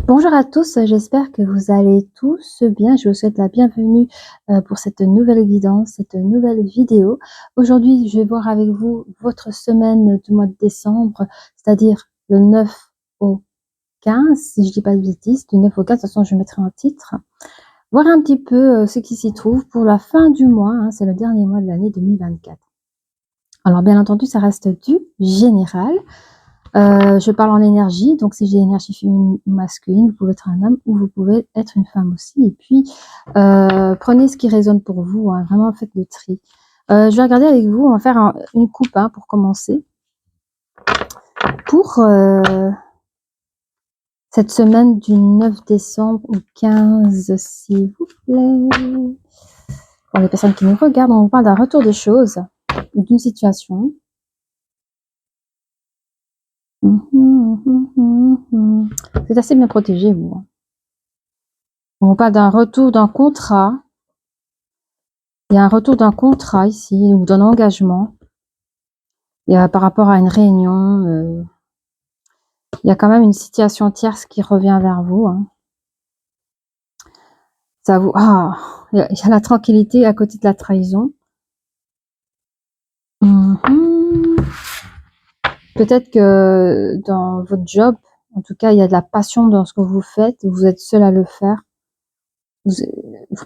Bonjour à tous, j'espère que vous allez tous bien. Je vous souhaite la bienvenue pour cette nouvelle guidance, cette nouvelle vidéo. Aujourd'hui, je vais voir avec vous votre semaine du mois de décembre, c'est-à-dire le 9 au 15, si je dis pas de bêtises, du 9 au 15, de toute façon je mettrai un titre. Voir un petit peu ce qui s'y trouve pour la fin du mois, hein, c'est le dernier mois de l'année 2024. Alors bien entendu, ça reste du général. Je parle en énergie, donc si j'ai énergie féminine ou masculine, vous pouvez être un homme ou vous pouvez être une femme aussi. Et puis, prenez ce qui résonne pour vous, hein, vraiment faites le tri. Je vais regarder avec vous, on va faire une coupe hein, pour commencer. Pour cette semaine du 9 décembre au 15, s'il vous plaît. Pour les personnes qui nous regardent, on vous parle d'un retour de choses, d'une situation. C'est assez bien protégé, vous. On parle d'un retour d'un contrat. Il y a un retour d'un contrat ici, ou d'un engagement. Il y a par rapport à une réunion. Il y a quand même une situation tierce qui revient vers vous. Hein. Ça vous. Il y a la tranquillité à côté de la trahison. Peut-être que dans votre job, en tout cas, il y a de la passion dans ce que vous faites. Vous êtes seul à le faire. Vous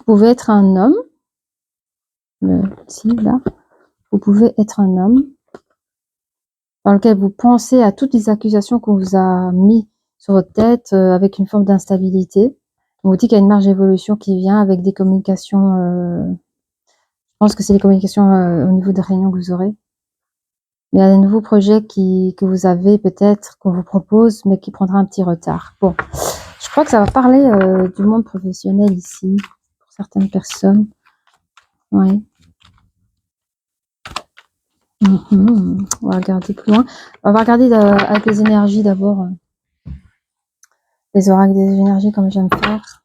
pouvez être un homme. Ici, là. Vous pouvez être un homme dans lequel vous pensez à toutes les accusations qu'on vous a mis sur votre tête avec une forme d'instabilité. On vous dit qu'il y a une marge d'évolution qui vient avec des communications. Je pense que c'est les communications au niveau des réunions que vous aurez. Il y a un nouveau projet que vous avez peut-être, qu'on vous propose, mais qui prendra un petit retard. Bon, je crois que ça va parler du monde professionnel ici, pour certaines personnes. Oui. On va regarder plus loin. On va regarder avec les énergies d'abord. Les oracles des énergies comme j'aime faire.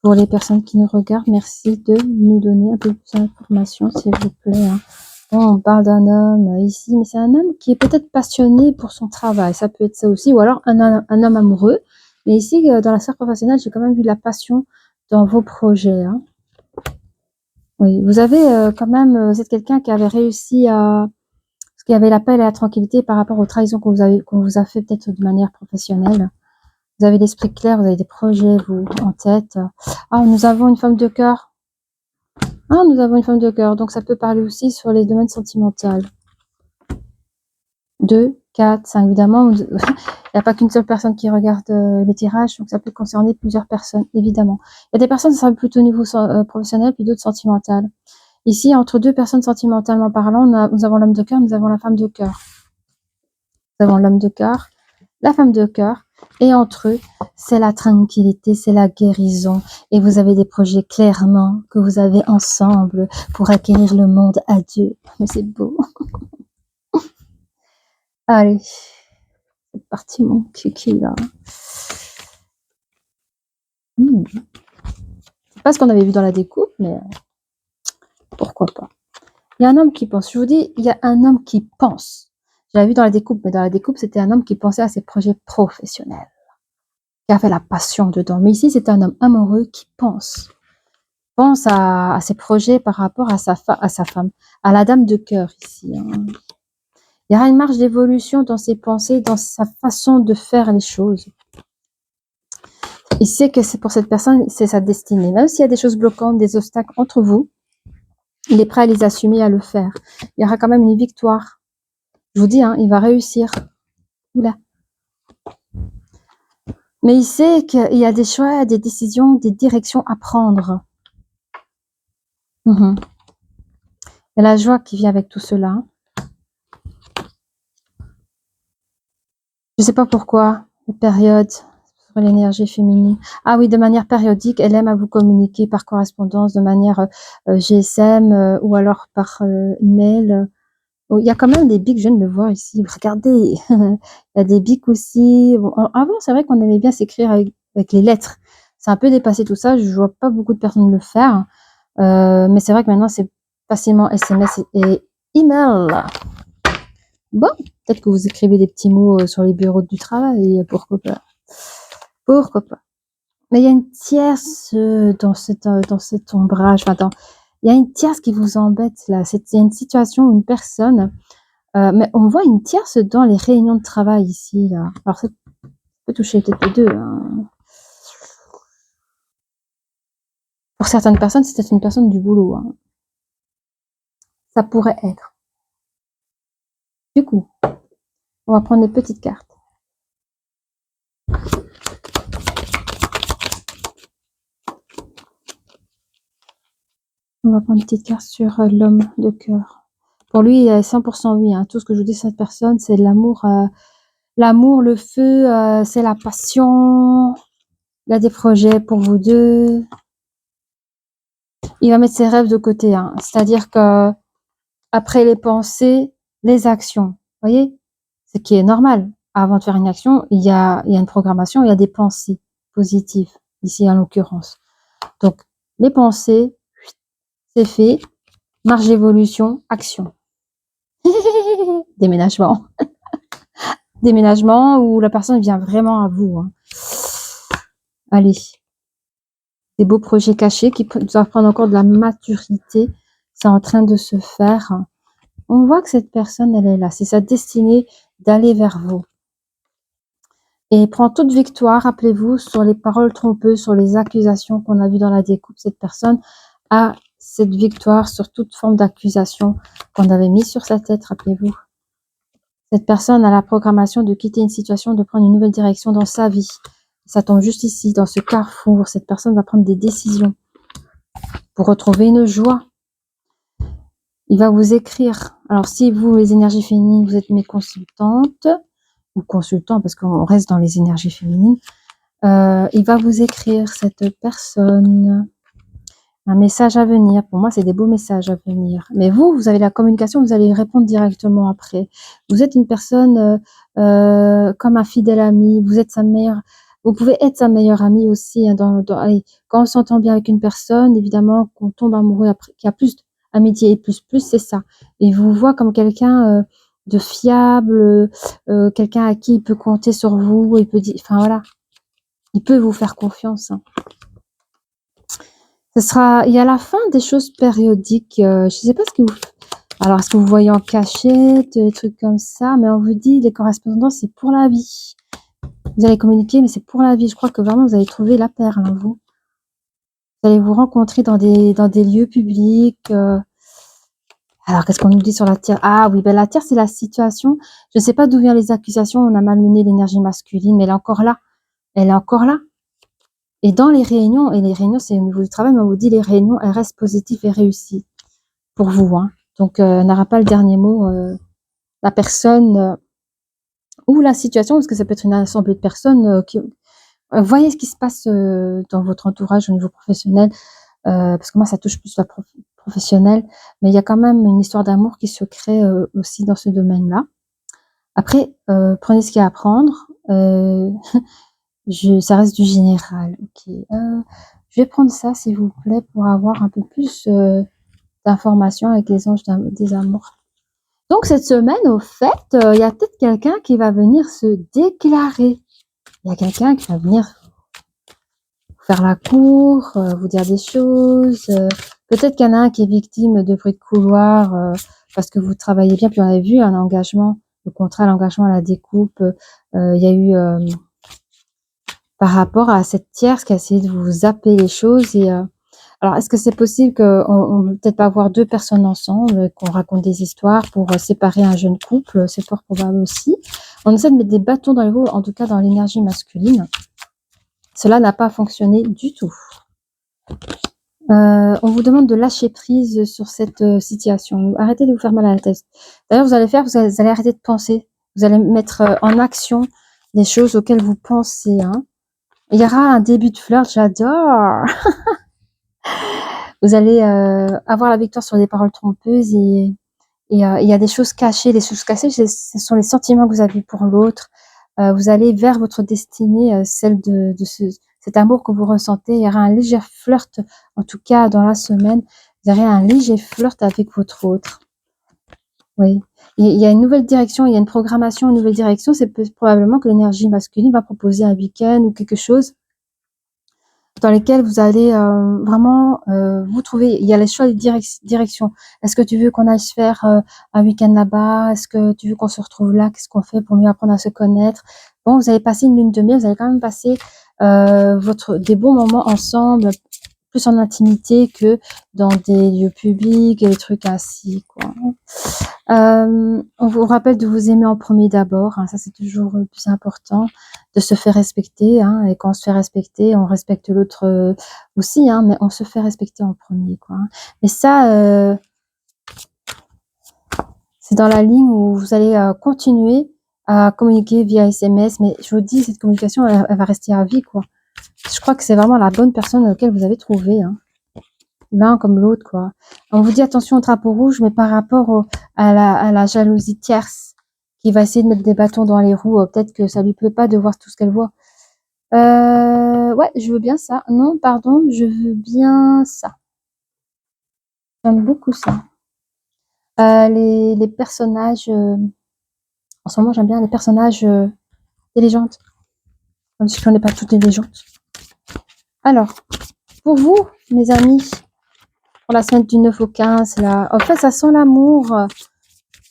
Pour les personnes qui nous regardent, merci de nous donner un peu plus d'informations, s'il vous plaît. Hein. Bon, on parle d'un homme ici, mais c'est un homme qui est peut-être passionné pour son travail. Ça peut être ça aussi, ou alors un homme amoureux. Mais ici, dans la sphère professionnelle, j'ai quand même vu de la passion dans vos projets. Hein. Oui, vous avez quand même, vous êtes quelqu'un qui avait réussi à... Parce qu'il y avait l'appel à la tranquillité par rapport aux trahisons qu'on vous a fait peut-être de manière professionnelle. Vous avez l'esprit clair, vous avez des projets, vous, en tête. Ah, nous avons une femme de cœur. Ah, nous avons une femme de cœur. Donc, ça peut parler aussi sur les domaines sentimentaux. 2, 4, 5. Évidemment, il n'y a pas qu'une seule personne qui regarde le tirage. Donc, ça peut concerner plusieurs personnes, évidemment. Il y a des personnes, ça sera plutôt au niveau professionnel, puis d'autres sentimentales. Ici, entre deux personnes sentimentalement parlant, nous avons l'homme de cœur, nous avons la femme de cœur. Nous avons l'homme de cœur, la femme de cœur. Et entre eux, c'est la tranquillité, c'est la guérison. Et vous avez des projets clairement que vous avez ensemble pour acquérir le monde à Dieu. Mais c'est beau. Allez, c'est parti mon kiki là. C'est pas ce qu'on avait vu dans la découpe, mais pourquoi pas. Il y a un homme qui pense. Je vous dis, il y a un homme qui pense. Je l'avais vu dans la découpe, mais dans la découpe, c'était un homme qui pensait à ses projets professionnels. Qui avait la passion dedans. Mais ici, c'est un homme amoureux qui pense à ses projets par rapport à sa femme, à la dame de cœur ici. Hein. Il y aura une marge d'évolution dans ses pensées, dans sa façon de faire les choses. Il sait que c'est pour cette personne, c'est sa destinée. Même s'il y a des choses bloquantes, des obstacles entre vous, il est prêt à les assumer, à le faire. Il y aura quand même une victoire. Je vous dis, hein, il va réussir. Oula. Mais il sait qu'il y a des choix, des décisions, des directions à prendre. Il y a la joie qui vient avec tout cela. Je ne sais pas pourquoi, les périodes sur l'énergie féminine. Ah oui, de manière périodique, elle aime à vous communiquer par correspondance, de manière GSM ou alors par email. Oh, il y a quand même des bics, je viens de le voir ici. Regardez, il y a des bics aussi. Bon, avant, c'est vrai qu'on aimait bien s'écrire avec les lettres. C'est un peu dépassé tout ça. Je vois pas beaucoup de personnes le faire. Mais c'est vrai que maintenant, c'est facilement SMS et email. Bon, peut-être que vous écrivez des petits mots sur les bureaux du travail, pourquoi pas. Pourquoi pas? Mais il y a une tierce dans cet ombrage. Enfin, il y a une tierce qui vous embête là. Il y a une situation où une personne, mais on voit une tierce dans les réunions de travail ici là. Alors ça peut toucher peut-être les deux. Hein. Pour certaines personnes, c'est peut-être une personne du boulot. Hein. Ça pourrait être. Du coup, on va prendre des petites cartes. On va prendre une petite carte sur l'homme de cœur. Pour lui, il est 100% oui. Hein. Tout ce que je vous dis à cette personne, c'est l'amour. L'amour, le feu, c'est la passion. Il a des projets pour vous deux. Il va mettre ses rêves de côté. Hein. C'est-à-dire que après les pensées, les actions. Vous voyez? Ce qui est normal. Avant de faire une action, il y a une programmation, il y a des pensées positives, ici en l'occurrence. Donc, les pensées, c'est fait. Marge d'évolution, action. Déménagement. Déménagement où la personne vient vraiment à vous. Hein. Allez. Des beaux projets cachés qui doivent prendre encore de la maturité. C'est en train de se faire. On voit que cette personne, elle est là. C'est sa destinée d'aller vers vous. Et prend toute victoire, rappelez-vous, sur les paroles trompeuses, sur les accusations qu'on a vues dans la découpe. Cette personne a cette victoire sur toute forme d'accusation qu'on avait mis sur sa tête, rappelez-vous. Cette personne a la programmation de quitter une situation, de prendre une nouvelle direction dans sa vie. Ça tombe juste ici, dans ce carrefour. Cette personne va prendre des décisions pour retrouver une joie. Il va vous écrire. Alors, si vous, les énergies féminines, vous êtes mes consultantes, ou consultants, parce qu'on reste dans les énergies féminines, il va vous écrire, cette personne, un message à venir. Pour moi, c'est des beaux messages à venir. Mais vous avez la communication, vous allez répondre directement après. Vous êtes une personne comme un fidèle ami. Vous êtes sa meilleure. Vous pouvez être sa meilleure amie aussi. Hein, allez, quand on s'entend bien avec une personne, évidemment, qu'on tombe amoureux après, qu'il y a plus d'amitié et plus, c'est ça. Il vous voit comme quelqu'un de fiable, quelqu'un à qui il peut compter sur vous. Il peut dire, enfin voilà, il peut vous faire confiance. Hein. Il y a la fin des choses périodiques. Je ne sais pas ce que vous... Alors, est-ce que vous voyez en cachette, des trucs comme ça, mais on vous dit, les correspondances, c'est pour la vie. Vous allez communiquer, mais c'est pour la vie. Je crois que vraiment, vous allez trouver la perle, hein, vous. Vous allez vous rencontrer dans des lieux publics. Alors, qu'est-ce qu'on nous dit sur la Terre? Ah oui, ben la Terre, c'est la situation. Je ne sais pas d'où viennent les accusations. On a malmené l'énergie masculine, mais elle est encore là. Elle est encore là. Et dans les réunions, c'est au niveau du travail, mais on vous dit les réunions, elles restent positives et réussies pour vous. Hein. Donc, n'aura pas le dernier mot la personne ou la situation, parce que ça peut être une assemblée de personnes qui... voyez ce qui se passe dans votre entourage au niveau professionnel, parce que moi, ça touche plus la professionnelle, mais il y a quand même une histoire d'amour qui se crée aussi dans ce domaine-là. Après, prenez ce qu'il y a à prendre. Ça reste du général. Ok. Je vais prendre ça, s'il vous plaît, pour avoir un peu plus d'informations avec les anges des amours. Donc, cette semaine, au fait, il y a peut-être quelqu'un qui va venir se déclarer. Il y a quelqu'un qui va venir faire la cour, vous dire des choses. Peut-être qu'il y en a un qui est victime de bruit de couloir parce que vous travaillez bien. Puis on a vu un engagement, le contrat, l'engagement à la découpe. Il y a eu... par rapport à cette tierce qui a essayé de vous zapper les choses. Et alors, est-ce que c'est possible qu'on ne peut-être pas avoir deux personnes ensemble, qu'on raconte des histoires pour séparer un jeune couple? C'est fort probable aussi. On essaie de mettre des bâtons dans les roues, en tout cas dans l'énergie masculine. Cela n'a pas fonctionné du tout. On vous demande de lâcher prise sur cette situation. Arrêtez de vous faire mal à la tête. D'ailleurs, vous allez arrêter de penser. Vous allez mettre en action les choses auxquelles vous pensez. Hein. Il y aura un début de flirt, j'adore. Vous allez avoir la victoire sur des paroles trompeuses et il y a des choses cachées. Les choses cachées, ce sont les sentiments que vous avez pour l'autre. Vous allez vers votre destinée, celle de cet amour que vous ressentez. Il y aura un léger flirt, en tout cas dans la semaine. Vous aurez un léger flirt avec votre autre. Oui. Il y a une nouvelle direction, il y a une programmation, une nouvelle direction. C'est probablement que l'énergie masculine va proposer un week-end ou quelque chose dans lequel vous allez vraiment vous trouver. Il y a les choix de direction. Est-ce que tu veux qu'on aille se faire un week-end là-bas? Est-ce que tu veux qu'on se retrouve là? Qu'est-ce qu'on fait pour mieux apprendre à se connaître? Bon, vous allez passer une lune de miel, vous allez quand même passer des bons moments ensemble, plus en intimité que dans des lieux publics et des trucs ainsi, quoi. On vous rappelle de vous aimer en premier d'abord, hein, ça c'est toujours le plus important, de se faire respecter, hein, et quand on se fait respecter, on respecte l'autre aussi, hein, mais on se fait respecter en premier, quoi. Hein. Mais ça, c'est dans la ligne où vous allez continuer à communiquer via SMS, mais je vous dis, cette communication, elle va rester à vie, quoi. Je crois que c'est vraiment la bonne personne laquelle vous avez trouvé, hein. L'un comme l'autre, quoi. On vous dit attention au drapeau rouge, mais par rapport à la jalousie tierce qui va essayer de mettre des bâtons dans les roues, peut-être que ça lui plaît pas de voir tout ce qu'elle voit. Ouais, je veux bien ça. Non, pardon, je veux bien ça. J'aime beaucoup ça. Les personnages, en ce moment, j'aime bien les personnages des légendes. Même si je connais pas toutes les légendes. Alors, pour vous, mes amis, pour la semaine du 9 au 15, là, en fait, ça sent l'amour.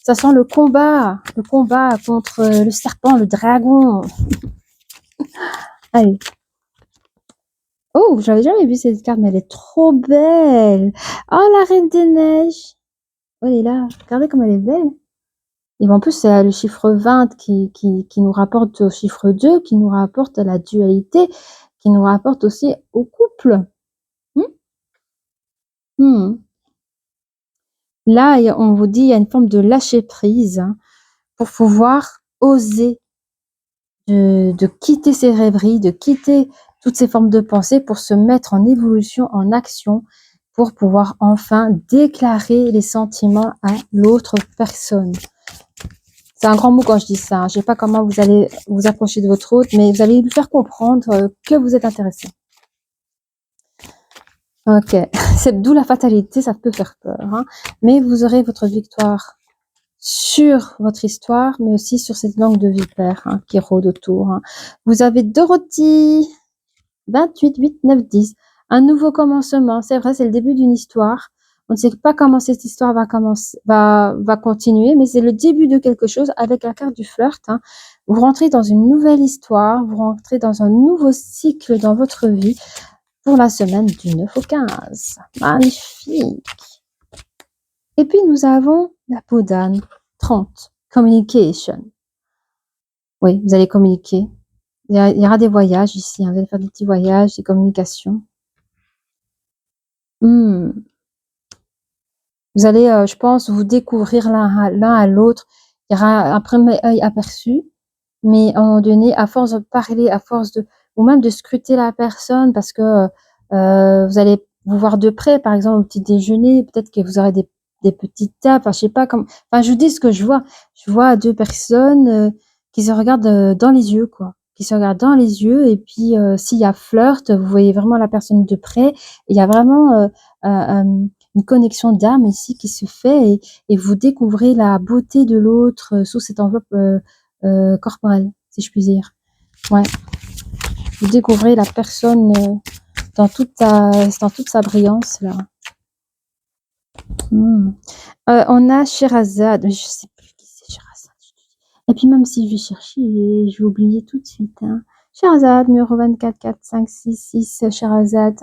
Ça sent le combat contre le serpent, le dragon. Allez. Oh, j'avais jamais vu cette carte, mais elle est trop belle. Oh, la Reine des Neiges. Oh, elle est là. Regardez comme elle est belle. Et en plus, c'est le chiffre 20 qui nous rapporte au chiffre 2, qui nous rapporte à la dualité, qui nous rapporte aussi au couple. Là, on vous dit, il y a une forme de lâcher prise, hein, pour pouvoir oser de quitter ses rêveries, de quitter toutes ces formes de pensée pour se mettre en évolution, en action, pour pouvoir enfin déclarer les sentiments à l'autre personne. C'est un grand mot quand je dis ça. Hein. Je ne sais pas comment vous allez vous approcher de votre hôte, mais vous allez lui faire comprendre que vous êtes intéressé. Ok, c'est d'où la fatalité, ça peut faire peur. Hein. Mais vous aurez votre victoire sur votre histoire, mais aussi sur cette langue de vipère, hein, qui rôde autour. Hein. Vous avez Dorothy, 28, 8, 9, 10. Un nouveau commencement. C'est vrai, c'est le début d'une histoire. On ne sait pas comment cette histoire va continuer, mais c'est le début de quelque chose avec la carte du flirt. Hein. Vous rentrez dans une nouvelle histoire, vous rentrez dans un nouveau cycle dans votre vie pour la semaine du 9 au 15. Magnifique. Et puis, nous avons la peau d'âne, 30. Communication. Oui, vous allez communiquer. Il y aura des voyages ici. Hein. Vous allez faire des petits voyages, des communications. Vous allez, je pense, vous découvrir l'un à l'autre. Il y aura un premier œil aperçu, mais à un moment donné, à force de parler, ou même de scruter la personne, parce que vous allez vous voir de près, par exemple au petit déjeuner, peut-être que vous aurez des petites tapes, enfin, je sais pas comment. Enfin, je vous dis ce que je vois. Je vois deux personnes qui se regardent dans les yeux, quoi. Qui se regardent dans les yeux, et puis s'il y a flirt, vous voyez vraiment la personne de près. Il y a vraiment une connexion d'âme ici qui se fait, et vous découvrez la beauté de l'autre sous cette enveloppe corporelle, si je puis dire. Ouais. Vous découvrez la personne dans toute sa brillance, là. On a Sherazade, mais je sais plus qui c'est Sherazade. Et puis même si je vais chercher, je vais oublier tout de suite. Hein. Sherazade, numéro 24, 4, 5, 6, 6, Sherazade.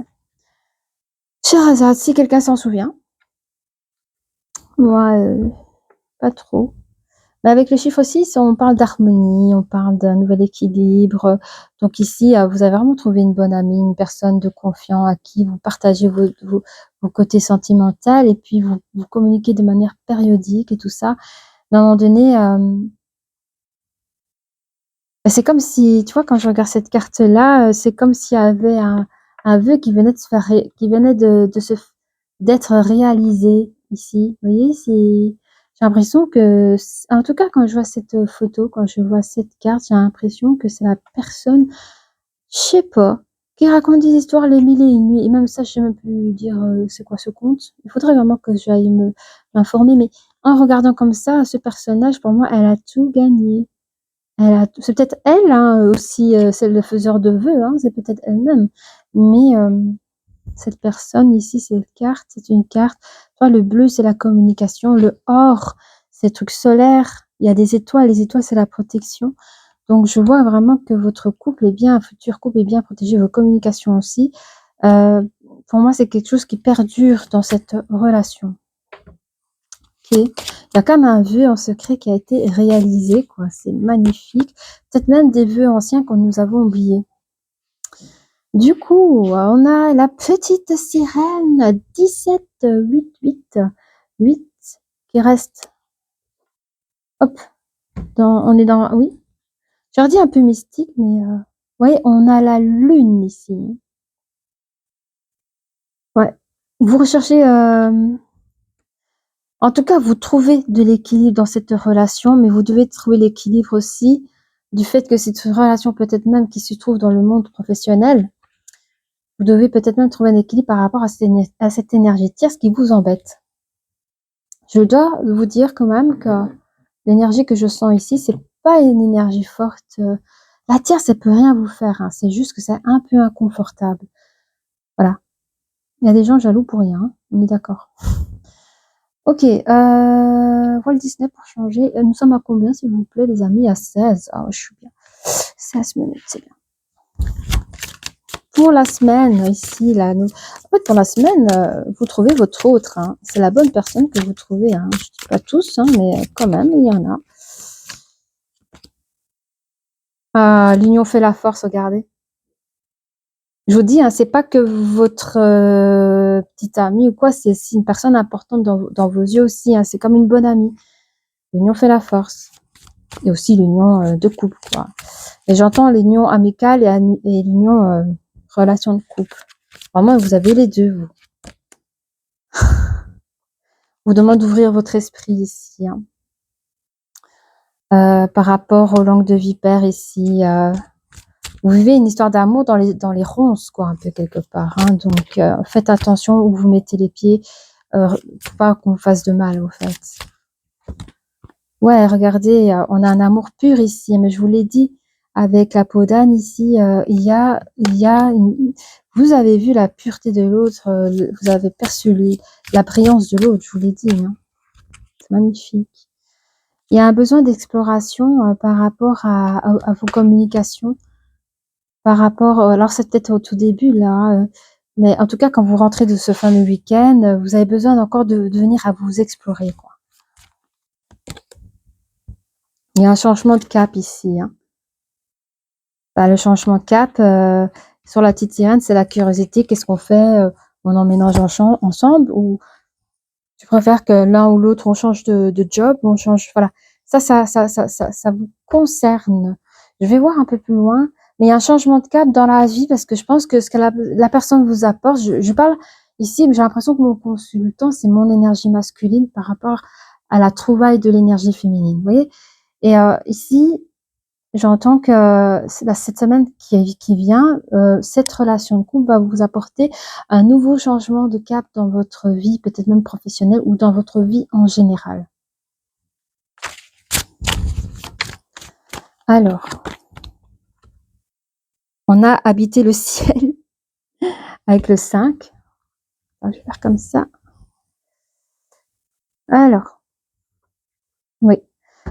Sherazade, si quelqu'un s'en souvient. Moi, pas trop. Mais avec le chiffre 6, on parle d'harmonie, on parle d'un nouvel équilibre. Donc ici, vous avez vraiment trouvé une bonne amie, une personne de confiance à qui vous partagez vos côtés sentimentaux, et puis vous communiquez de manière périodique et tout ça. Mais à un moment donné, c'est comme si, tu vois, quand je regarde cette carte-là, c'est comme s'il y avait un vœu qui venait de se faire, qui venait d'être réalisé ici. Vous voyez, j'ai l'impression que, en tout cas, quand je vois cette photo, quand je vois cette carte, j'ai l'impression que c'est la personne, je sais pas, qui raconte des histoires les mille et une nuits. Et même ça, je sais même plus dire c'est quoi ce conte. Il faudrait vraiment que j'aille m'informer, mais en regardant comme ça, ce personnage, pour moi, elle a tout gagné. C'est peut-être elle, hein, aussi, celle le faiseur de vœux, hein, c'est peut-être elle-même. Mais cette personne ici, c'est une carte. Toi, le bleu, c'est la communication. Le or, c'est le truc solaire. Il y a des étoiles. Les étoiles, c'est la protection. Donc, je vois vraiment que votre couple est bien, un futur couple est bien protégé, vos communications aussi. Pour moi, c'est quelque chose qui perdure dans cette relation. Ok. Il y a comme un vœu en secret qui a été réalisé, quoi. C'est magnifique. Peut-être même des vœux anciens que nous avons oubliés. Du coup, on a la petite sirène 1788 qui reste. Hop. On est dans. Oui. Je leur dis un peu mystique, mais vous voyez, on a la lune ici. Ouais. Vous recherchez. En tout cas, vous trouvez de l'équilibre dans cette relation, mais vous devez trouver l'équilibre aussi du fait que cette relation, peut-être même qui se trouve dans le monde professionnel, vous devez peut-être même trouver un équilibre par rapport à cette énergie tierce qui vous embête. Je dois vous dire quand même que l'énergie que je sens ici, c'est pas une énergie forte. La tierce, ça peut rien vous faire, hein. C'est juste que c'est un peu inconfortable. Voilà. Il y a des gens jaloux pour rien, hein. On est d'accord. Ok, Walt Disney pour changer. Nous sommes à combien, s'il vous plaît, les amis? À 16. Ah, je suis bien. 16 minutes, c'est bien. Pour la semaine, ici, là, en fait, pour la semaine, vous trouvez votre autre, hein. C'est la bonne personne que vous trouvez, hein. Je dis pas tous, hein, mais quand même, il y en a. Ah, l'union fait la force, regardez. Je vous dis, hein, c'est pas que votre petite amie ou quoi, c'est une personne importante dans vos yeux aussi, hein. C'est comme une bonne amie. L'union fait la force. Et aussi l'union de couple, quoi. Et j'entends l'union amicale et l'union relation de couple. Vraiment, vous avez les deux, vous. Vous demande d'ouvrir votre esprit ici, hein. Par rapport aux langues de vipère ici, vous vivez une histoire d'amour dans les ronces, quoi, un peu quelque part, hein. Donc, faites attention où vous mettez les pieds, faut pas qu'on fasse de mal, au fait. Ouais, regardez, on a un amour pur ici, mais je vous l'ai dit, avec la peau d'âne ici, vous avez vu la pureté de l'autre, vous avez perçu la brillance de l'autre, je vous l'ai dit, hein. C'est magnifique. Il y a un besoin d'exploration par rapport à vos communications, par rapport, alors c'est peut-être au tout début là, hein, mais en tout cas quand vous rentrez de ce fameux week-end, vous avez besoin encore de venir à vous explorer, quoi. Il y a un changement de cap ici, hein. Bah, le changement de cap, sur la petite sirène, c'est la curiosité. Qu'est-ce qu'on fait? On emménage ensemble ou tu préfères que l'un ou l'autre, on change de job, on change, voilà. Ça vous concerne. Je vais voir un peu plus loin, mais il y a un changement de cap dans la vie parce que je pense que ce que la personne vous apporte, je parle ici, mais j'ai l'impression que mon consultant, c'est mon énergie masculine par rapport à la trouvaille de l'énergie féminine, vous voyez? Et ici, j'entends que cette semaine qui vient, cette relation de couple va vous apporter un nouveau changement de cap dans votre vie, peut-être même professionnelle ou dans votre vie en général. Alors, on a habité le ciel avec le 5. Je vais faire comme ça. Alors, oui.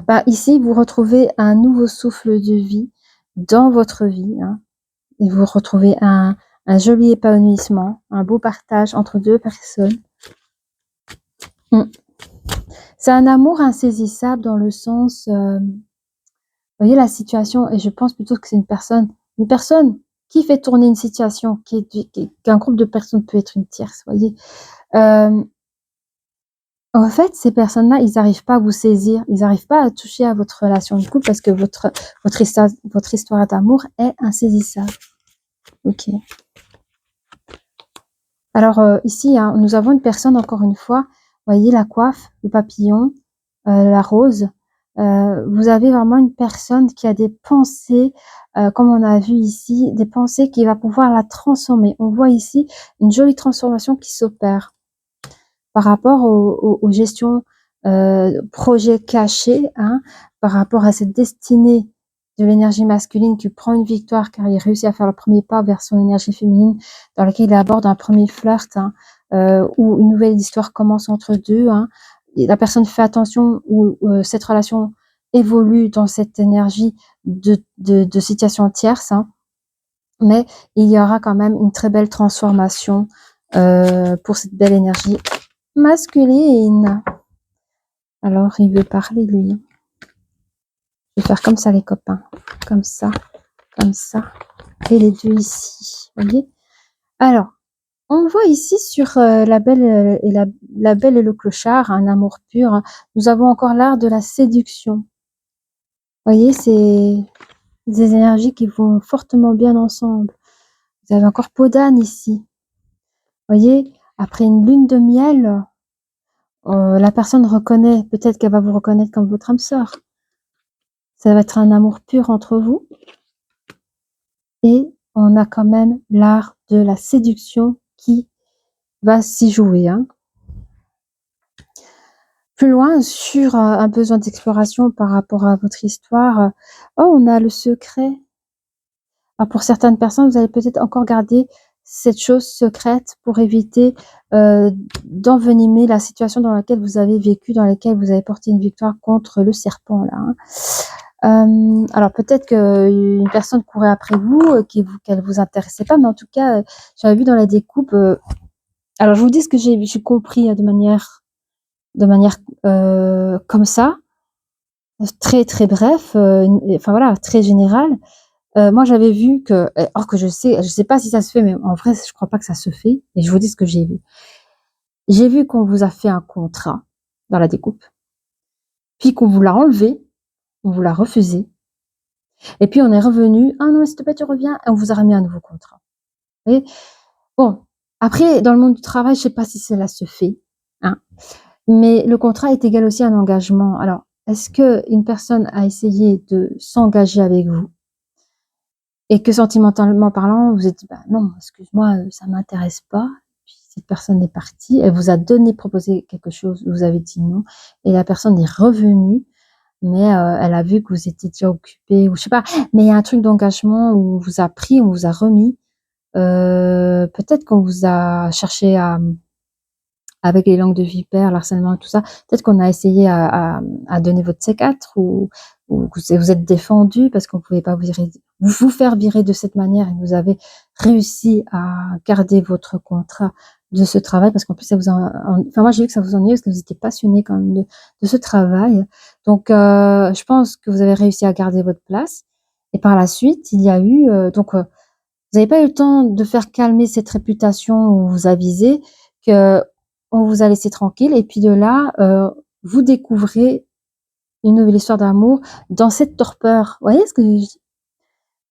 Bah, ici, vous retrouvez un nouveau souffle de vie dans votre vie, hein, et vous retrouvez un joli épanouissement, un beau partage entre deux personnes. C'est un amour insaisissable dans le sens, vous voyez la situation, et je pense plutôt que c'est une personne qui fait tourner une situation, qu'un groupe de personnes peut être une tierce, vous voyez. En fait, ces personnes-là, ils n'arrivent pas à vous saisir, ils n'arrivent pas à toucher à votre relation de couple parce que votre histoire d'amour est insaisissable. Ok. Alors ici, hein, nous avons une personne, encore une fois, vous voyez la coiffe, le papillon, la rose. Vous avez vraiment une personne qui a des pensées, comme on a vu ici, des pensées qui va pouvoir la transformer. On voit ici une jolie transformation qui s'opère par rapport aux gestions projet caché, hein, par rapport à cette destinée de l'énergie masculine qui prend une victoire car il réussit à faire le premier pas vers son énergie féminine, dans laquelle il aborde un premier flirt, hein, où une nouvelle histoire commence entre deux, hein. Et la personne fait attention où cette relation évolue dans cette énergie de situation tierce, hein, mais il y aura quand même une très belle transformation pour cette belle énergie masculine. Alors, il veut parler, lui. Je vais faire comme ça, les copains. Comme ça, et les deux ici. Vous voyez? Alors, on voit ici sur la belle et la belle et le clochard, un amour pur, hein, nous avons encore l'art de la séduction. Vous voyez, c'est des énergies qui vont fortement bien ensemble. Vous avez encore peau d'âne ici. Vous voyez, après une lune de miel, la personne reconnaît, peut-être qu'elle va vous reconnaître comme votre âme sœur. Ça va être un amour pur entre vous. Et on a quand même l'art de la séduction qui va s'y jouer, hein. Plus loin, sur un besoin d'exploration par rapport à votre histoire, oh, on a le secret. Alors pour certaines personnes, vous allez peut-être encore garder cette chose secrète pour éviter d'envenimer la situation dans laquelle vous avez vécu, dans laquelle vous avez porté une victoire contre le serpent, là, hein. Alors peut-être qu'une personne courait après vous, qu'elle vous intéressait pas, mais en tout cas, j'avais vu dans la découpe. Alors je vous dis ce que j'ai compris, hein, de manière comme ça, très très bref, enfin voilà, très général. Moi j'avais vu que, or que je sais pas si ça se fait, mais en vrai je crois pas que ça se fait, et je vous dis ce que j'ai vu. J'ai vu qu'on vous a fait un contrat dans la découpe, puis qu'on vous l'a enlevé, on vous l'a refusé. Et puis on est revenu, ah non, s'il te plaît, tu reviens, et on vous a remis un nouveau contrat. Vous voyez? Bon, après, dans le monde du travail, je sais pas si cela se fait, hein, mais le contrat est égal aussi à un engagement. Alors, est-ce que une personne a essayé de s'engager avec vous et que sentimentalement parlant, vous êtes dit, bah non, excuse-moi, ça m'intéresse pas. Puis cette personne est partie, elle vous a proposé quelque chose, vous avez dit non, et la personne est revenue, mais elle a vu que vous étiez déjà occupé, ou je sais pas, mais il y a un truc d'engagement où on vous a pris, on vous a remis. Peut-être qu'on vous a cherché avec les langues de vipère, l'harcèlement et tout ça, peut-être qu'on a essayé à donner votre C4, ou vous êtes défendu parce qu'on pouvait pas vous faire virer de cette manière, et vous avez réussi à garder votre contrat de ce travail, parce qu'en plus ça vous enfin moi j'ai vu que ça vous ennuyait parce que vous étiez passionné quand même de ce travail. Donc je pense que vous avez réussi à garder votre place, et par la suite il y a eu vous n'avez pas eu le temps de faire calmer cette réputation où vous avisez que on vous a laissé tranquille, et puis de là, vous découvrez une nouvelle histoire d'amour dans cette torpeur. Vous voyez ce que je dis?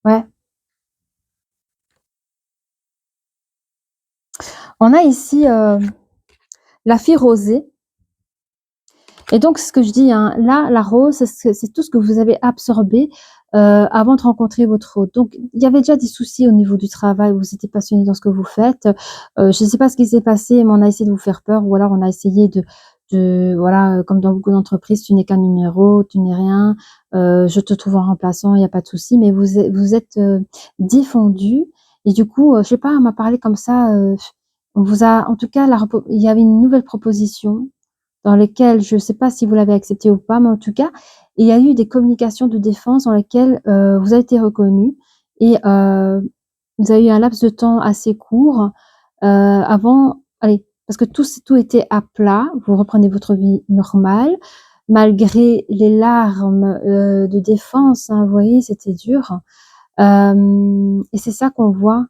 Ouais. On a ici la fille rosée. Et donc, ce que je dis, hein, là, la rose, c'est tout ce que vous avez absorbé avant de rencontrer votre hôte. Donc, il y avait déjà des soucis au niveau du travail, vous étiez passionné dans ce que vous faites. Je ne sais pas ce qui s'est passé, mais on a essayé de vous faire peur, ou alors on a essayé voilà, comme dans beaucoup d'entreprises, tu n'es qu'un numéro, tu n'es rien, je te trouve en remplaçant, il n'y a pas de souci, mais vous êtes défendu. Et du coup, je sais pas, on m'a parlé comme ça, on vous a, en tout cas, il y avait une nouvelle proposition dans lesquelles, je ne sais pas si vous l'avez accepté ou pas, mais en tout cas, il y a eu des communications de défense dans lesquelles vous avez été reconnu, et vous avez eu un laps de temps assez court avant, allez, parce que tout était à plat, vous reprenez votre vie normale, malgré les larmes de défense, hein, vous voyez, c'était dur. Et c'est ça qu'on voit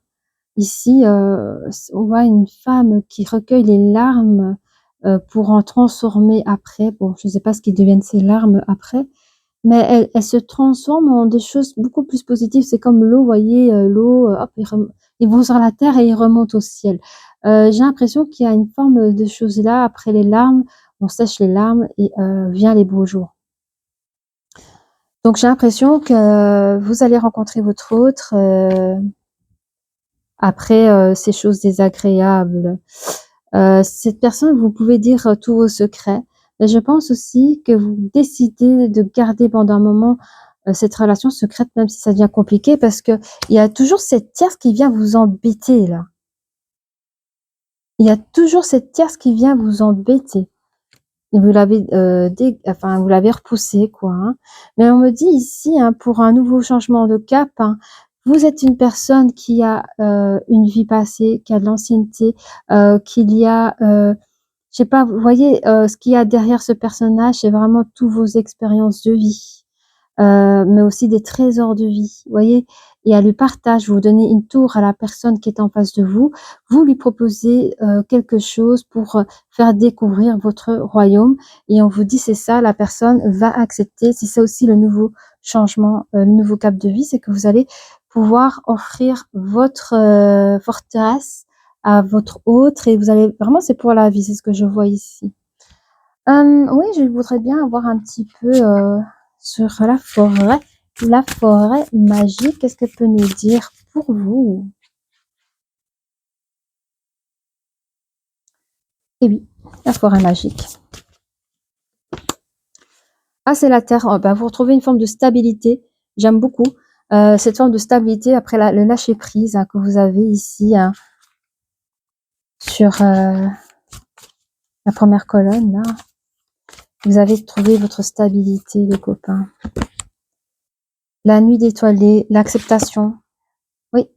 ici, on voit une femme qui recueille les larmes pour en transformer après. Bon, je ne sais pas ce qui deviennent ces larmes après, mais elles se transforment en des choses beaucoup plus positives. C'est comme l'eau, vous voyez, l'eau, hop, il vont sur la terre et il remonte au ciel. J'ai l'impression qu'il y a une forme de chose là, après les larmes, on sèche les larmes et vient les beaux jours. Donc j'ai l'impression que vous allez rencontrer votre autre après ces choses désagréables. Cette personne, vous pouvez dire tous vos secrets, Et je pense aussi que vous décidez de garder pendant un moment cette relation secrète, même si ça devient compliqué, parce que il y a toujours cette tierce qui vient vous embêter, là. Il y a toujours cette tierce qui vient vous embêter. Et vous l'avez vous l'avez repoussé, quoi, hein. Mais on me dit ici, hein, pour un nouveau changement de cap, hein, vous êtes une personne qui a une vie passée, qui a de l'ancienneté, qu'il y a, je sais pas, vous voyez, ce qu'il y a derrière ce personnage, c'est vraiment tous vos expériences de vie, mais aussi des trésors de vie, vous voyez? Et elle lui partage, vous donnez une tour à la personne qui est en face de vous, vous lui proposez quelque chose pour faire découvrir votre royaume, et on vous dit c'est ça, la personne va accepter. C'est ça aussi le nouveau changement, le nouveau cap de vie, c'est que vous allez pouvoir offrir votre forteresse à votre autre, et vous allez vraiment, c'est pour la vie, c'est ce que je vois ici. Oui, je voudrais bien avoir un petit peu sur la forêt. La forêt magique, qu'est-ce qu'elle peut nous dire pour vous? Eh oui, la forêt magique. Ah, c'est la terre. Oh, bah, vous retrouvez une forme de stabilité. J'aime beaucoup cette forme de stabilité après le lâcher prise, hein, que vous avez ici, hein, sur la première colonne, là. Vous avez trouvé votre stabilité, les copains. La nuit étoilée, l'acceptation. Oui.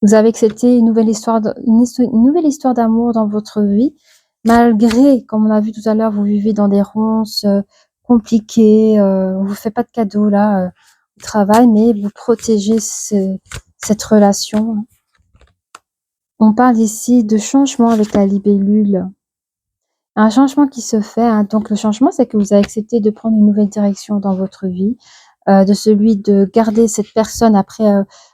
Vous avez accepté une nouvelle histoire d'amour dans votre vie, malgré, comme on a vu tout à l'heure, vous vivez dans des ronces compliquées, on vous fait pas de cadeaux là au travail, mais vous protégez cette relation. On parle ici de changement avec la libellule. Un changement qui se fait, hein. Donc le changement, c'est que vous avez accepté de prendre une nouvelle direction dans votre vie, de celui de garder cette personne après.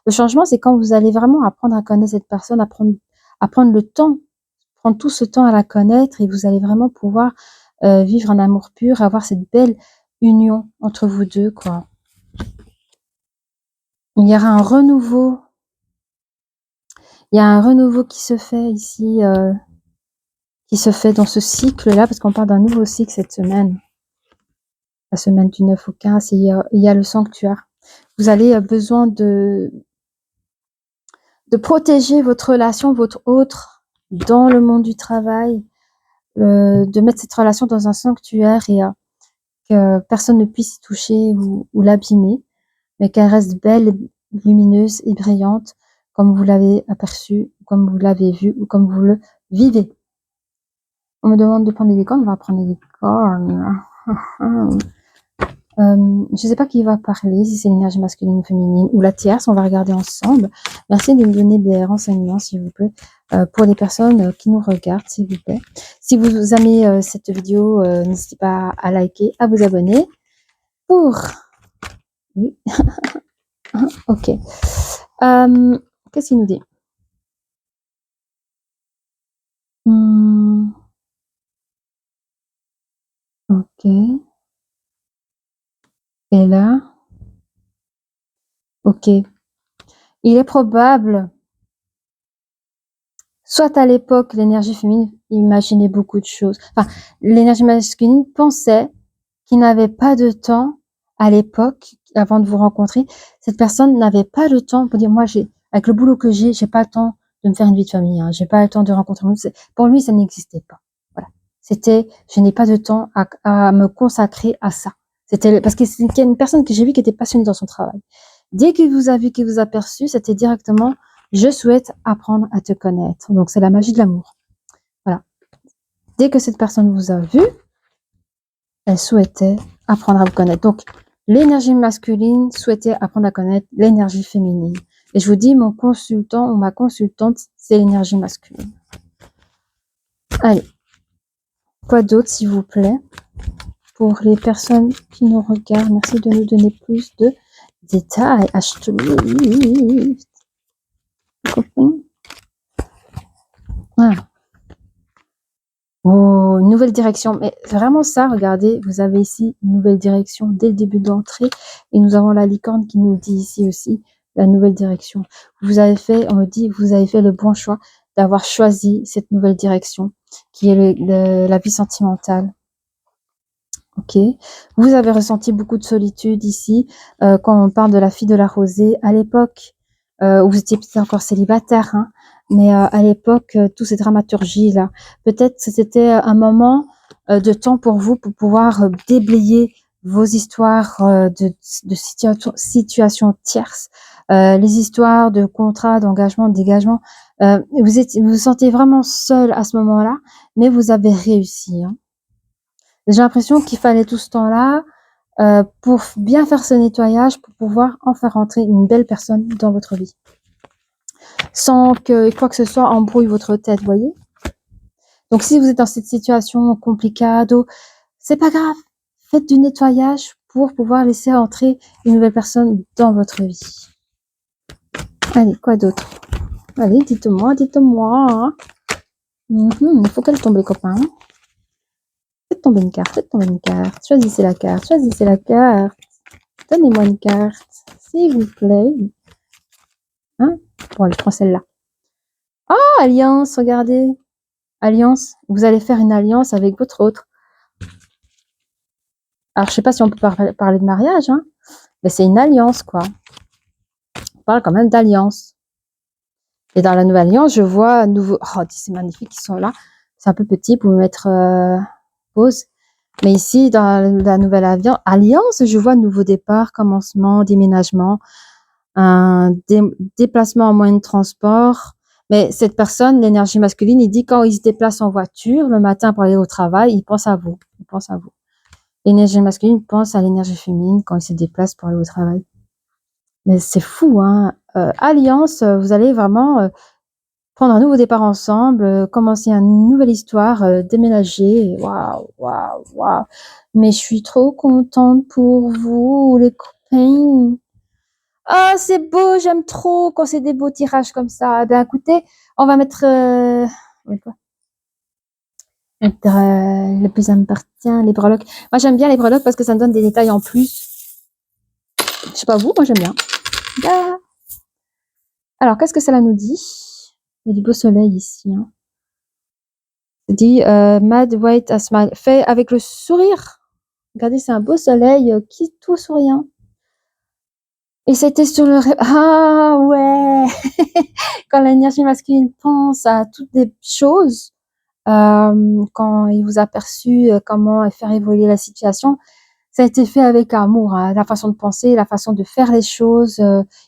Le changement, c'est quand vous allez vraiment apprendre à connaître cette personne, apprendre le temps, prendre tout ce temps à la connaître, et vous allez vraiment pouvoir vivre un amour pur, avoir cette belle union entre vous deux, quoi. Il y aura un renouveau. Il y a un renouveau qui se fait ici, qui se fait dans ce cycle-là, parce qu'on parle d'un nouveau cycle cette semaine. La semaine du 9 au 15, il y a le sanctuaire. Vous avez besoin de protéger votre relation, votre autre, dans le monde du travail, de mettre cette relation dans un sanctuaire, et que personne ne puisse y toucher ou l'abîmer, mais qu'elle reste belle, lumineuse et brillante, comme vous l'avez aperçu, comme vous l'avez vu, ou comme vous le vivez. On me demande de prendre les licornes, on va prendre les licornes. Je sais pas qui va parler, si c'est l'énergie masculine ou féminine, ou la tierce, on va regarder ensemble. Merci de me donner des renseignements, s'il vous plaît, pour les personnes qui nous regardent, s'il vous plaît. Si vous aimez cette vidéo, n'hésitez pas à liker, à vous abonner. Oui. Ok. Qu'est-ce qu'il nous dit? Ok. Et là? Ok. Il est probable, soit à l'époque, l'énergie féminine imaginait beaucoup de choses. Enfin, l'énergie masculine pensait qu'il n'avait pas de temps à l'époque, avant de vous rencontrer. Cette personne n'avait pas le temps pour dire, moi, avec le boulot que j'ai pas le temps de me faire une vie de famille, hein, j'ai pas le temps de rencontrer mon... Pour lui, ça n'existait pas. Voilà. C'était, je n'ai pas de temps à me consacrer à ça. C'était, parce que c'est une personne que j'ai vue qui était passionnée dans son travail. Dès qu'il vous a vu, qu'il vous a perçu, c'était directement, je souhaite apprendre à te connaître. Donc, c'est la magie de l'amour. Voilà. Dès que cette personne vous a vu, elle souhaitait apprendre à vous connaître. Donc, l'énergie masculine souhaitait apprendre à connaître l'énergie féminine. Et je vous dis, mon consultant ou ma consultante, c'est l'énergie masculine. Allez. Quoi d'autre, s'il vous plaît? Pour les personnes qui nous regardent, merci de nous donner plus de détails. Voilà. Oh, une nouvelle direction. Mais vraiment ça, regardez, vous avez ici une nouvelle direction dès le début d'entrée. Et nous avons la licorne qui nous dit ici aussi la nouvelle direction. Vous avez fait, on me dit, vous avez fait le bon choix d'avoir choisi cette nouvelle direction. qui est la vie sentimentale. Ok. Vous avez ressenti beaucoup de solitude ici quand on parle de la fille de la rosée. À l'époque où vous étiez peut-être encore célibataire, hein, mais à l'époque, toutes ces dramaturgies-là, peut-être que c'était un moment de temps pour vous pour pouvoir déblayer vos histoires de situations tierces, les histoires de contrats, d'engagement, de dégagement. Vous vous sentez vraiment seul à ce moment-là, mais vous avez réussi, hein. J'ai l'impression qu'il fallait tout ce temps-là pour bien faire ce nettoyage, pour pouvoir en faire rentrer une belle personne dans votre vie. Sans que quoi que ce soit embrouille votre tête, vous voyez. Donc si vous êtes dans cette situation complicado, c'est pas grave. Faites du nettoyage pour pouvoir laisser entrer une nouvelle personne dans votre vie. Allez, quoi d'autre? Allez, dites-moi, dites-moi. Hein. Il faut qu'elle tombe, les copains. Faites tomber une carte, faites tomber une carte. Choisissez la carte, choisissez la carte. Donnez-moi une carte, s'il vous plaît. Hein? Bon, je prends celle-là. Oh, alliance, regardez. Alliance. Vous allez faire une alliance avec votre autre. Alors, je sais pas si on peut parler de mariage, hein, mais c'est une alliance, quoi. On parle quand même d'alliance. Et dans la nouvelle alliance, je vois un nouveau... Oh, c'est magnifique, ils sont là. C'est un peu petit pour mettre pause. Mais ici, dans la nouvelle alliance, je vois un nouveau départ, commencement, déménagement, un déplacement en moyen de transport. Mais cette personne, l'énergie masculine, il dit quand il se déplace en voiture le matin pour aller au travail, il pense à vous. Il pense à vous. L'énergie masculine pense à l'énergie féminine quand il se déplace pour aller au travail. Mais c'est fou, hein. Alliance, vous allez vraiment prendre un nouveau départ ensemble, commencer une nouvelle histoire, déménager. Waouh, waouh, waouh. Mais je suis trop contente pour vous, les copains. Ah, c'est beau, j'aime trop quand c'est des beaux tirages comme ça. Eh bien, écoutez, on va mettre... le plus important, les breloques. Moi, j'aime bien les breloques parce que ça me donne des détails en plus. Je sais pas vous, moi j'aime bien. Ah. Alors, qu'est-ce que cela nous dit? Il y a du beau soleil ici. Hein. Ça dit Mad White a smile. Fait avec le sourire. Regardez, c'est un beau soleil qui est tout souriant. Et c'était sur le... Ah ouais. Quand l'énergie masculine pense à toutes des choses, quand il vous a perçu comment faire évoluer la situation, ça a été fait avec amour, hein, la façon de penser, la façon de faire les choses.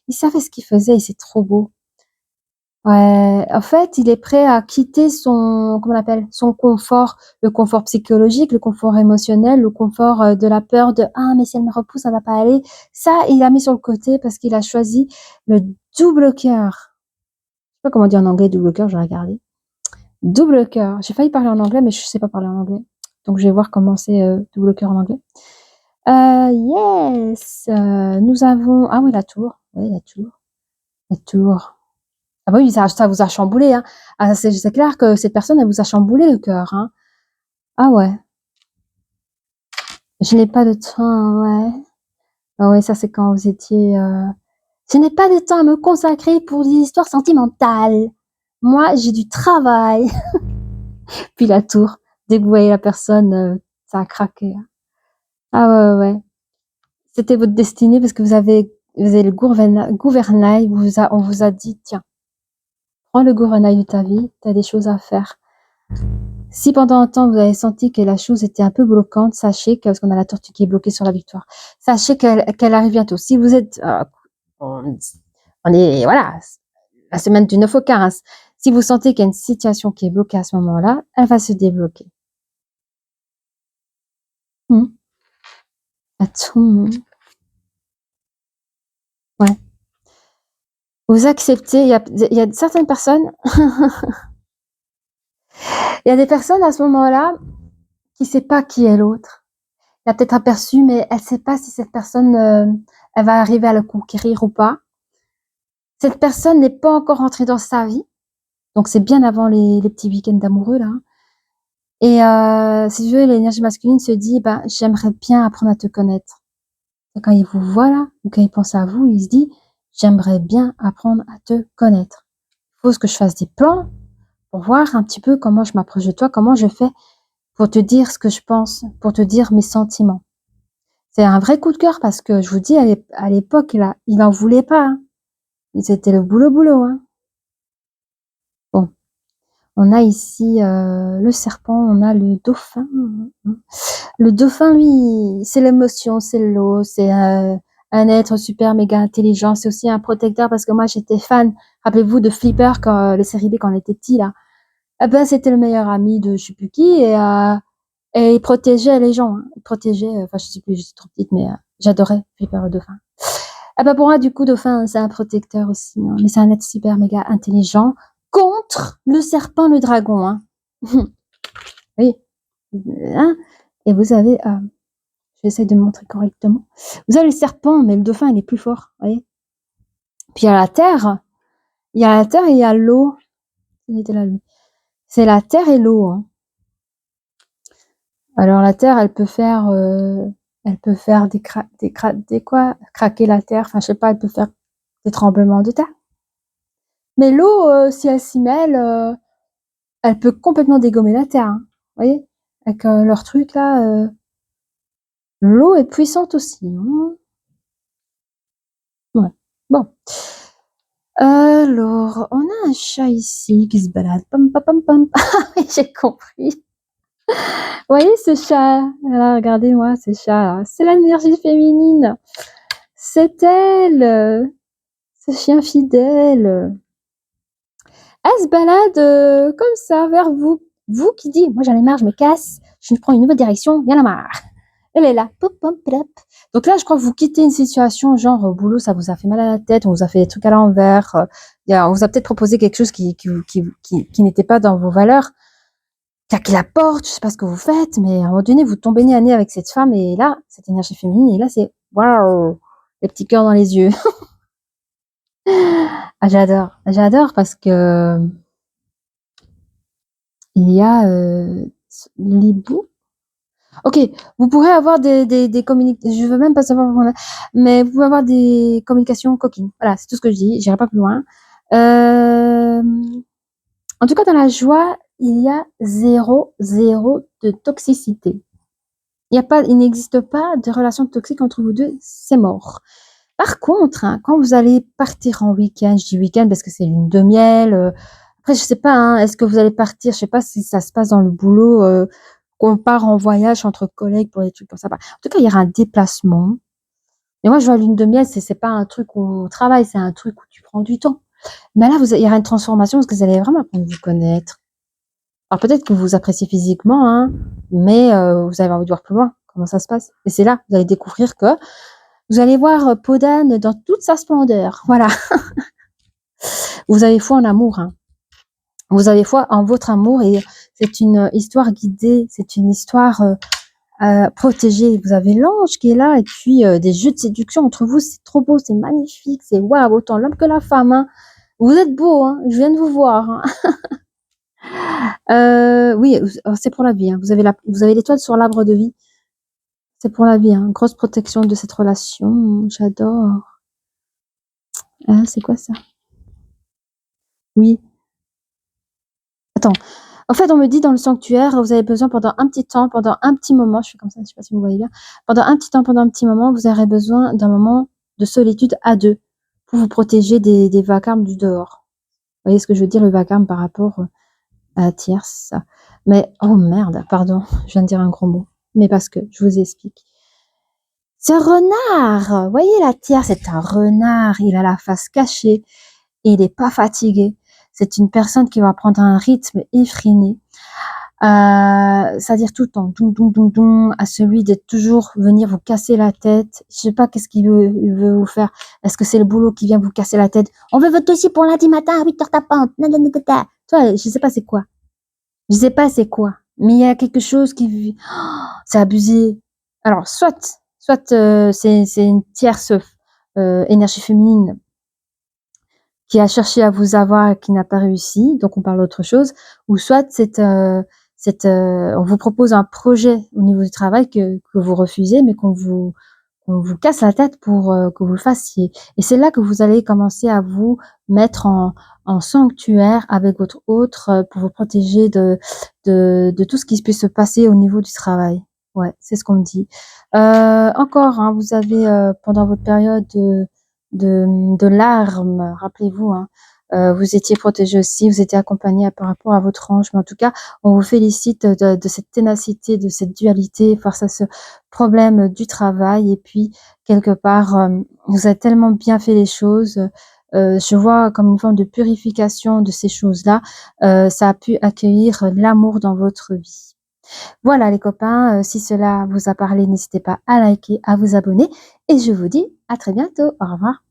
Il savait ce qu'il faisait et c'est trop beau. Ouais, en fait, il est prêt à quitter son, comment on appelle, son confort, le confort psychologique, le confort émotionnel, le confort de la peur de ah mais si elle me repousse, ça va pas aller. Ça, il a mis sur le côté parce qu'il a choisi le double cœur. Je sais pas comment dire en anglais double cœur, je vais regarder. Double cœur. J'ai failli parler en anglais, mais je sais pas parler en anglais. Donc je vais voir comment c'est double cœur en anglais. Yes, nous avons ah oui la tour, oui la tour, la tour. Ah bah oui, ça vous a chamboulé, hein. Ah, c'est clair que cette personne, elle vous a chamboulé le cœur, hein. Ah ouais. Je n'ai pas de temps, ouais. Ah ouais, ça c'est quand vous étiez... Je n'ai pas de temps à me consacrer pour des histoires sentimentales. Moi, j'ai du travail. Puis la tour, dès que vous voyez la personne, ça a craqué. Hein. Ah ouais, ouais, ouais. C'était votre destinée parce que vous avez le gouvernail, on vous a dit, tiens, prends le gouvernail de ta vie, tu as des choses à faire. Si pendant un temps vous avez senti que la chose était un peu bloquante, sachez que, parce qu'on a la tortue qui est bloquée sur la victoire, sachez qu'elle arrive bientôt. Si vous êtes, on est, voilà, la semaine du 9 au 15. Si vous sentez qu'il y a une situation qui est bloquée à ce moment-là, elle va se débloquer. Attends. Ouais. Vous acceptez, il y a certaines personnes, il y a des personnes à ce moment-là qui ne sait pas qui est l'autre. Elle a peut-être aperçu, mais elle ne sait pas si cette personne, elle va arriver à le conquérir ou pas. Cette personne n'est pas encore entrée dans sa vie. Donc, c'est bien avant les petits week-ends d'amoureux, là. Et si tu veux, l'énergie masculine se dit, ben, j'aimerais bien apprendre à te connaître. Et quand il vous voit là, ou quand il pense à vous, il se dit, j'aimerais bien apprendre à te connaître. Il faut que je fasse des plans pour voir un petit peu comment je m'approche de toi, comment je fais pour te dire ce que je pense, pour te dire mes sentiments. C'est un vrai coup de cœur parce que je vous dis, à l'époque, il en voulait pas, hein. C'était le boulot, hein. Bon, on a ici le serpent, on a le dauphin. Le dauphin, lui, c'est l'émotion, c'est l'eau, c'est un être super méga intelligent. C'est aussi un protecteur parce que moi, j'étais fan. Rappelez-vous de Flipper, le série B, quand on était petit, là. Eh ben, c'était le meilleur ami de je sais plus qui et il protégeait les gens, hein. Il protégeait, enfin, je sais plus, j'étais trop petite, mais j'adorais Flipper le dauphin. Ah bah pour moi, du coup, dauphin, c'est un protecteur aussi, hein. Mais c'est un être super méga intelligent contre le serpent, le dragon, hein. Oui. Hein. Et vous avez, j'essaie de me montrer correctement. Vous avez le serpent, mais le dauphin, il est plus fort, vous voyez. Puis il y a la terre. Il y a la terre et il y a l'eau. C'est la terre et l'eau, hein. Alors la terre, elle peut faire craquer la terre. Enfin, je sais pas, elle peut faire des tremblements de terre. Mais l'eau, si elle s'y mêle, elle peut complètement dégommer la terre, hein. Vous voyez, avec leur truc là, l'eau est puissante aussi, hein. Ouais. Bon. Alors, on a un chat ici qui se balade. Pam, pam, pam, pam. Ah oui, j'ai compris. Vous voyez ce chat? Là, regardez-moi ce chat. C'est l'énergie féminine. C'est elle, ce chien fidèle. Elle se balade comme ça vers vous. Vous qui dit, moi j'en ai marre, je me casse, je prends une nouvelle direction, y'en a marre. Elle est là. Pop, pop, pop. Donc là, je crois que vous quittez une situation, genre au boulot, ça vous a fait mal à la tête, on vous a fait des trucs à l'envers, on vous a peut-être proposé quelque chose qui n'était pas dans vos valeurs. Claquez la porte, je sais pas ce que vous faites, mais à un moment donné, vous tombez nez à nez avec cette femme, et là, cette énergie féminine, et là, c'est waouh, les petits cœurs dans les yeux. Ah, j'adore parce que il y a l'hibou. Ok, vous pourrez avoir des communications, je veux même pas savoir comment mais vous pouvez avoir des communications coquines. Voilà, c'est tout ce que je dis, j'irai pas plus loin. En tout cas, dans la joie, il y a zéro de toxicité. Il n'existe pas de relation toxique entre vous deux, c'est mort. Par contre, hein, quand vous allez partir en week-end, je dis week-end parce que c'est lune de miel, après je sais pas, hein, est-ce que vous allez partir, je sais pas si ça se passe dans le boulot, qu'on part en voyage entre collègues pour des trucs comme ça. En tout cas, il y aura un déplacement. Mais moi, je vois lune de miel, c'est pas un truc où on travaille, c'est un truc où tu prends du temps. Mais là, il y aura une transformation parce que vous allez vraiment apprendre à vous connaître. Alors peut-être que vous vous appréciez physiquement, hein, mais vous avez envie de voir plus loin comment ça se passe. Et c'est là que vous allez découvrir que vous allez voir Peau d'âne dans toute sa splendeur. Voilà. Vous avez foi en amour, hein. Vous avez foi en votre amour et c'est une histoire guidée, c'est une histoire protégée. Vous avez l'ange qui est là et puis des jeux de séduction entre vous, c'est trop beau, c'est magnifique, c'est waouh, autant l'homme que la femme, hein. Vous êtes beau, hein, je viens de vous voir, hein. Oui, c'est pour la vie, hein. Vous avez l'étoile sur l'arbre de vie. C'est pour la vie, hein. Grosse protection de cette relation. J'adore. Ah, c'est quoi ça? Oui. Attends. En fait, on me dit dans le sanctuaire, vous avez besoin pendant un petit temps, pendant un petit moment, je fais comme ça, je sais pas si vous voyez bien, pendant un petit temps, pendant un petit moment, vous aurez besoin d'un moment de solitude à deux pour vous protéger des vacarmes du dehors. Vous voyez ce que je veux dire, le vacarme par rapport à la tierce. Mais, oh merde, pardon, je viens de dire un gros mot. Mais parce que, je vous explique. C'est un renard. Vous voyez, la tierce, c'est un renard. Il a la face cachée et il n'est pas fatigué. C'est une personne qui va prendre un rythme effréné. C'est-à-dire tout le temps, à celui de toujours venir vous casser la tête. Je sais pas qu'est-ce il veut vous faire. Est-ce que c'est le boulot qui vient vous casser la tête? On veut votre dossier pour lundi matin à 8h tapante. Toi, je sais pas c'est quoi. Je sais pas c'est quoi. Mais il y a quelque chose qui, c'est abusé. Alors, soit c'est une tierce énergie féminine qui a cherché à vous avoir et qui n'a pas réussi, donc on parle d'autre chose, ou soit on vous propose un projet au niveau du travail que vous refusez, mais qu'on vous on vous casse la tête pour, que vous le fassiez et c'est là que vous allez commencer à vous mettre en sanctuaire avec votre autre, pour vous protéger de tout ce qui peut se passer au niveau du travail. Ouais, c'est ce qu'on me dit. Encore, hein, vous avez, pendant votre période de larmes, rappelez-vous, hein, vous étiez protégés aussi, vous étiez accompagnés par rapport à votre ange, mais en tout cas, on vous félicite de cette ténacité, de cette dualité face à ce problème du travail et puis quelque part, vous avez tellement bien fait les choses, je vois comme une forme de purification de ces choses-là, ça a pu accueillir l'amour dans votre vie. Voilà les copains, si cela vous a parlé, n'hésitez pas à liker, à vous abonner et je vous dis à très bientôt. Au revoir.